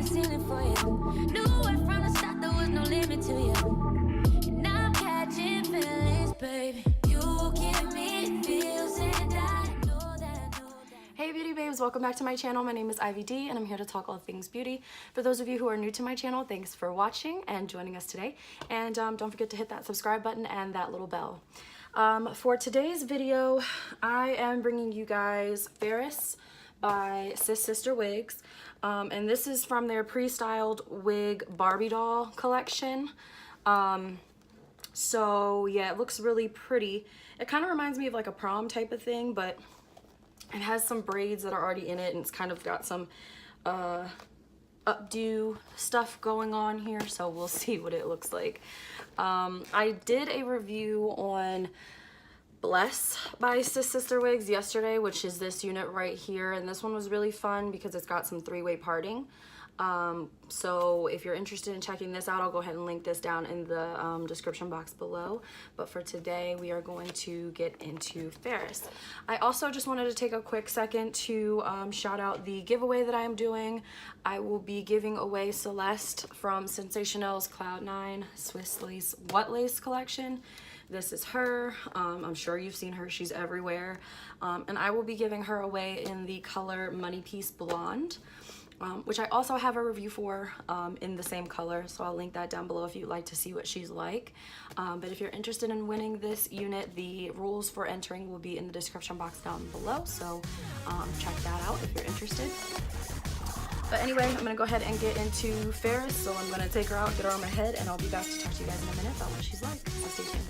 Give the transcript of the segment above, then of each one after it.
ceiling for you. Knew it from the start, there was no limit to you. And I'm catching feelings, baby. You give me feels and I know that. Hey beauty babes, welcome back to my channel. My name is Ivy D and I'm here to talk all things beauty. For those of you who are new to my channel, thanks for watching and joining us today. And don't forget to hit that subscribe button and that little bell. For today's video, I am bringing you guys Faris by Sis Sister Wigs. And this is from their pre-styled wig Barbie doll collection. So yeah, it looks really pretty. It kind of reminds me of like a prom type of thing, but it has some braids that are already in it, and it's kind of got some updo stuff going on here, so we'll see what it looks like. I did a review on Bless by Sis Sister Wigs yesterday, which is this unit right here, and this one was really fun because it's got some three-way parting. So if you're interested in checking this out, I'll go ahead and link this down in the description box below. But for today, we are going to get into Faris. I also just wanted to take a quick second to shout out the giveaway that I am doing. I will be giving away Celeste from Sensationel's Cloud 9 Swiss Lace What Lace collection. This is her. I'm sure you've seen her. She's everywhere. And I will be giving her away in the color Money Piece Blonde. Which I also have a review for in the same color, so I'll link that down below if you'd like to see what she's like. But if you're interested in winning this unit, the rules for entering will be in the description box down below, so check that out if you're interested. But anyway, I'm gonna go ahead and get into Faris, so I'm gonna take her out, get her on my head, and I'll be back to talk to you guys in a minute about what she's like, so stay tuned.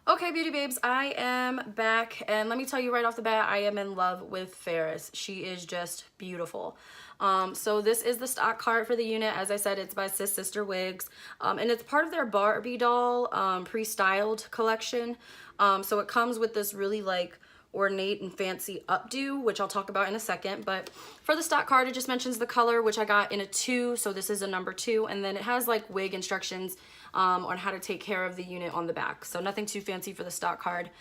Okay, beauty babes, I am back, and let me tell you right off the bat, I am in love with Faris. She is just beautiful. So this is the stock card for the unit. As I said, it's by Sis Sister Wigs, and it's part of their Barbie doll pre-styled collection. So it comes with this really like ornate and fancy updo, which I'll talk about in a second. But for the stock card, it just mentions the color, which I got in a 2, so this is a number 2, and then it has like wig instructions on how to take care of the unit on the back. So nothing too fancy for the stock card.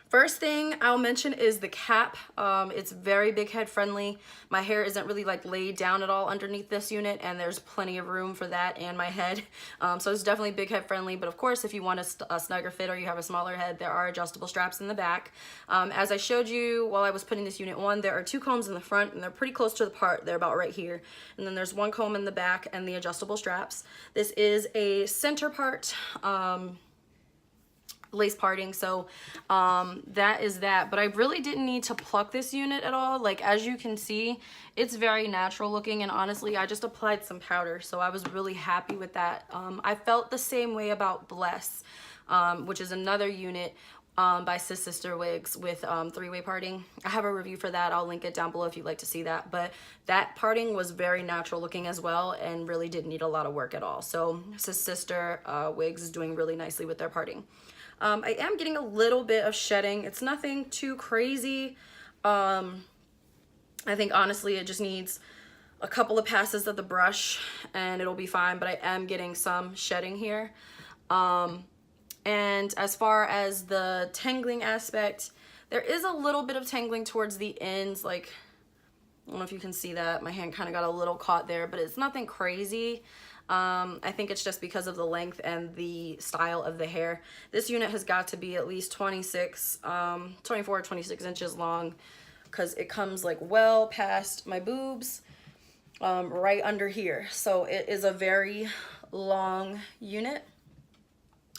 First thing I'll mention is the cap. It's very big head friendly. My hair isn't really like laid down at all underneath this unit, and there's plenty of room for that and my head. So it's definitely big head friendly, but of course if you want a snugger fit or you have a smaller head, there are adjustable straps in the back. As I showed you while I was putting this unit on, there are 2 combs in the front and they're pretty close to the part. They're about right here. And then there's 1 comb in the back and the adjustable straps. This is a center part. Lace parting, so that is that. But I really didn't need to pluck this unit at all. Like, as you can see, it's very natural looking, and honestly I just applied some powder, so I was really happy with that. I felt the same way about Bless, which is another unit by Sister Wigs with 3-way parting. I have a review for that. I'll link it down below if you'd like to see that. But that parting was very natural looking as well and really didn't need a lot of work at all. So Sister Wigs is doing really nicely with their parting. I am getting a little bit of shedding. It's nothing too crazy. I think honestly it just needs a couple of passes of the brush and it'll be fine, but I am getting some shedding here. And as far as the tangling aspect, there is a little bit of tangling towards the ends. Like, I don't know if you can see that. My hand kind of got a little caught there, but it's nothing crazy. I think it's just because of the length and the style of the hair. This unit has got to be at least 24 or 26 inches long, because it comes like well past my boobs, right under here. So it is a very long unit.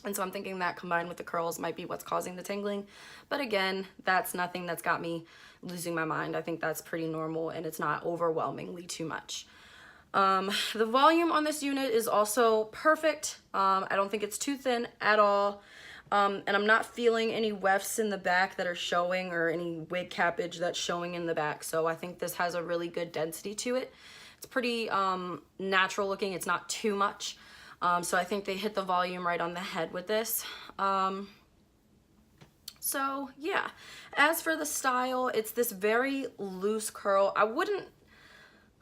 And so I'm thinking that combined with the curls might be what's causing the tingling. But again, that's nothing that's got me losing my mind. I think that's pretty normal and it's not overwhelmingly too much. The volume on this unit is also perfect. I don't think it's too thin at all. And I'm not feeling any wefts in the back that are showing or any wig cappage that's showing in the back. So I think this has a really good density to it. It's pretty natural looking. It's not too much. So I think they hit the volume right on the head with this. So yeah, as for the style, it's this very loose curl. I wouldn't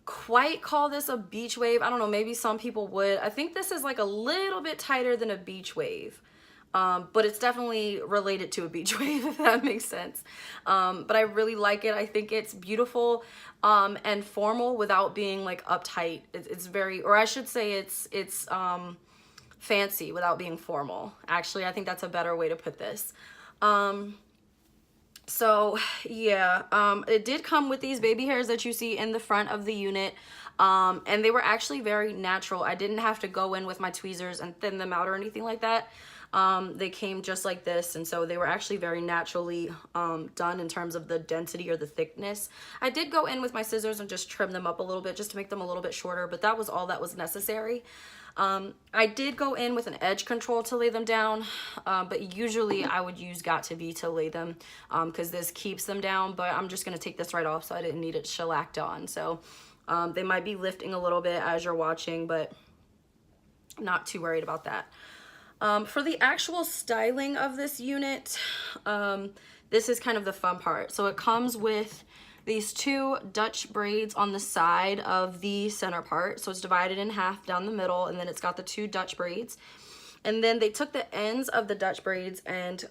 quite call this a beach wave. I don't know, maybe some people would. I think this is like a little bit tighter than a beach wave. But it's definitely related to a beach wave, if that makes sense. But I really like it. I think it's beautiful and formal without being like uptight. It's very, or I should say it's fancy without being formal. Actually, I think that's a better way to put this. So yeah, it did come with these baby hairs that you see in the front of the unit. And they were actually very natural. I didn't have to go in with my tweezers and thin them out or anything like that. They came just like this, and so they were actually very naturally done in terms of the density or the thickness. I did go in with my scissors and just trim them up a little bit just to make them a little bit shorter, but that was all that was necessary. I did go in with an edge control to lay them down, but usually I would use Got2b to lay them because this keeps them down, but I'm just going to take this right off, so I didn't need it shellacked on. So they might be lifting a little bit as you're watching, but not too worried about that. For the actual styling of this unit, this is kind of the fun part. So it comes with these 2 Dutch braids on the side of the center part. So it's divided in half down the middle, and then it's got the 2 Dutch braids. And then they took the ends of the Dutch braids and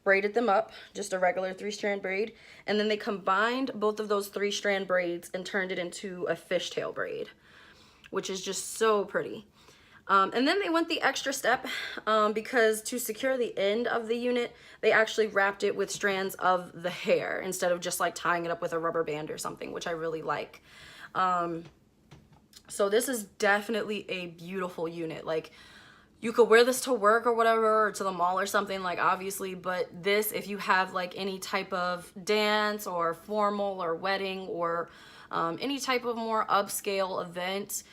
braided them up, just a regular 3-strand braid. And then they combined both of those 3-strand braids and turned it into a fishtail braid, which is just so pretty. And then they went the extra step because to secure the end of the unit, they actually wrapped it with strands of the hair instead of just like tying it up with a rubber band or something, which I really like. So this is definitely a beautiful unit. Like, you could wear this to work or whatever, or to the mall or something, like, obviously, but this, if you have like any type of dance or formal or wedding or any type of more upscale event,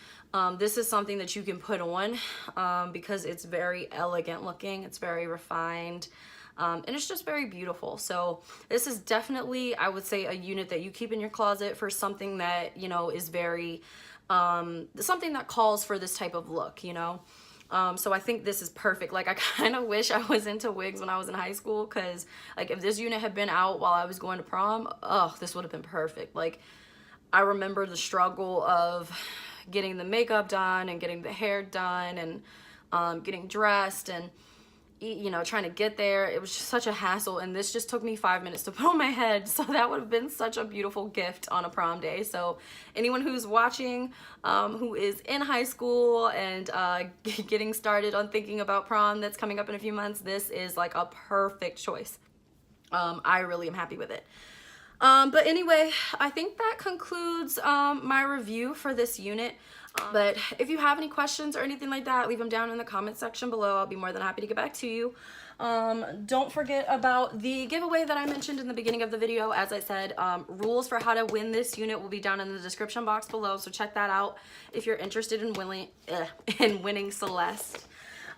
this is something that you can put on because it's very elegant looking, it's very refined, and it's just very beautiful. So this is definitely, I would say, a unit that you keep in your closet for something that, you know, is very, something that calls for this type of look, you know. So I think this is perfect. Like, I kind of wish I was into wigs when I was in high school, because like if this unit had been out while I was going to prom, oh, this would have been perfect. Like, I remember the struggle of getting the makeup done and getting the hair done and getting dressed, and you know, trying to get there. It was just such a hassle, and this just took me 5 minutes to put on my head, so that would have been such a beautiful gift on a prom day. So anyone who's watching, who is in high school and getting started on thinking about prom that's coming up in a few months, this is like a perfect choice. I really am happy with it. But anyway, I think that concludes my review for this unit. But if you have any questions or anything like that, leave them down in the comment section below. I'll be more than happy to get back to you. Don't forget about the giveaway that I mentioned in the beginning of the video. As I said, rules for how to win this unit will be down in the description box below, so check that out if you're interested in winning Celeste.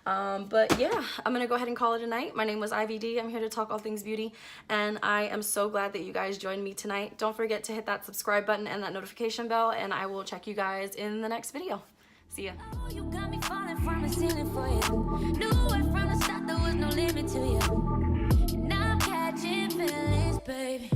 But yeah, I'm gonna go ahead and call it a night. My name was IVD. I'm here to talk all things beauty, and I am so glad that you guys joined me tonight. Don't forget to hit that subscribe button and that notification bell, and I will check you guys in the next video. See ya. Oh, you got me falling from the ceiling for you. Knew it from the start there was no limit to you. And now I'm catching feelings, baby.